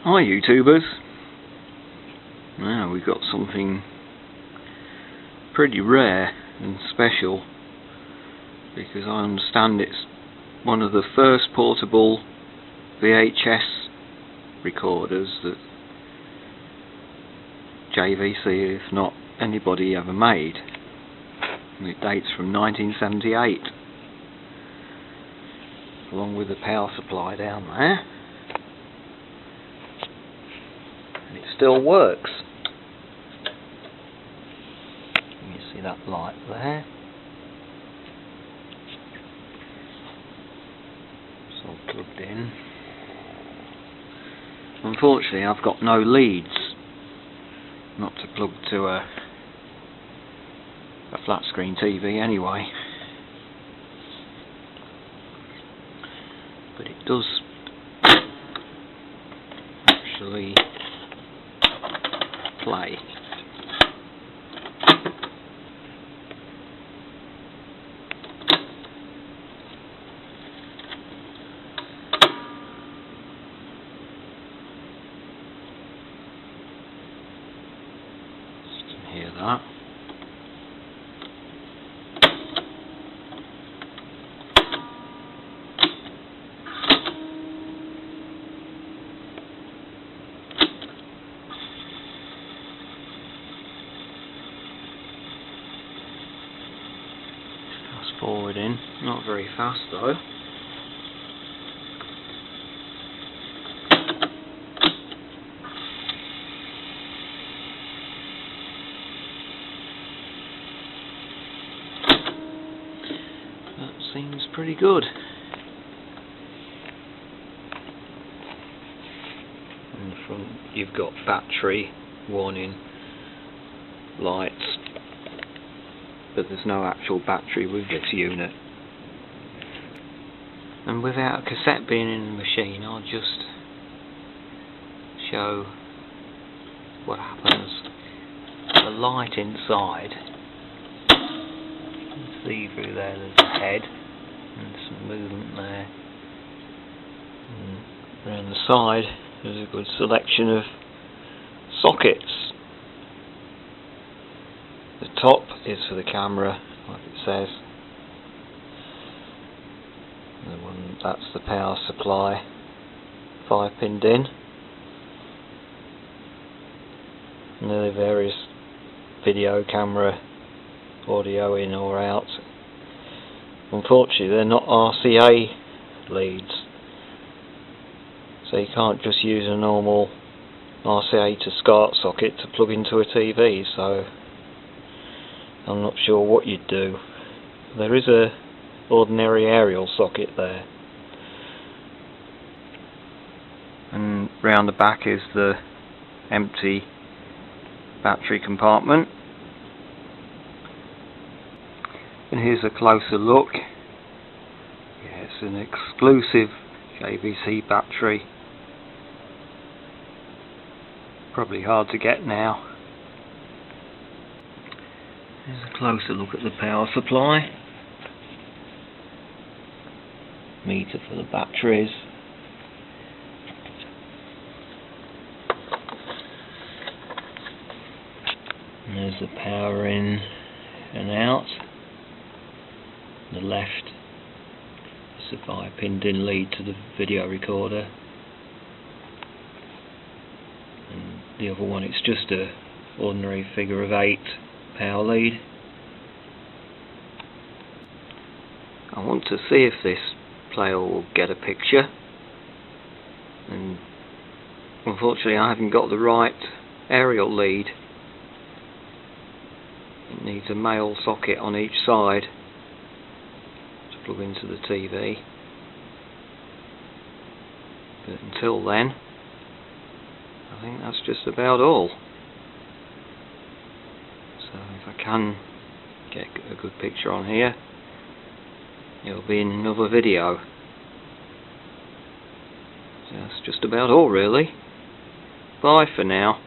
Hi YouTubers. Now we've got something pretty rare and special, because I understand it's one of the first portable VHS recorders that JVC, if not anybody, ever made. And it dates from 1978, along with the power supply down there. And it still works. You see that light there? It's all plugged in. Unfortunately, I've got no leads, not to plug to a flat screen TV anyway. But it does actually play. You can hear that. Forward in, not very fast though. That seems pretty good. In the front you've got battery warning lights, but there's no actual battery with this unit. And without a cassette being in the machine, I'll just show what happens. The light inside, you can see through there's a head and some movement there. And around the side there's a good selection of sockets. The top is for the camera, like it says. And the one, that's the power supply, 5-pinned in. And then the various video camera, audio in or out. Unfortunately, they're not RCA leads, so you can't just use a normal RCA to SCART socket to plug into a TV. So I'm not sure what you'd do. There is a ordinary aerial socket there, and round the back is the empty battery compartment. And here's a closer look. Yeah, it's an exclusive JVC battery. Probably hard to get now. Here's a closer look at the power supply. Meter for the batteries. And there's the power in and out. The left is the 5-pinned in lead to the video recorder. And the other one, it's just a ordinary figure of 8 power lead. I want to see if this player will get a picture, and unfortunately I haven't got the right aerial lead. It needs a male socket on each side to plug into the TV. But until then, I think that's just about all. So if I can get a good picture on here, it'll be in another video. So that's just about all really. Bye for now.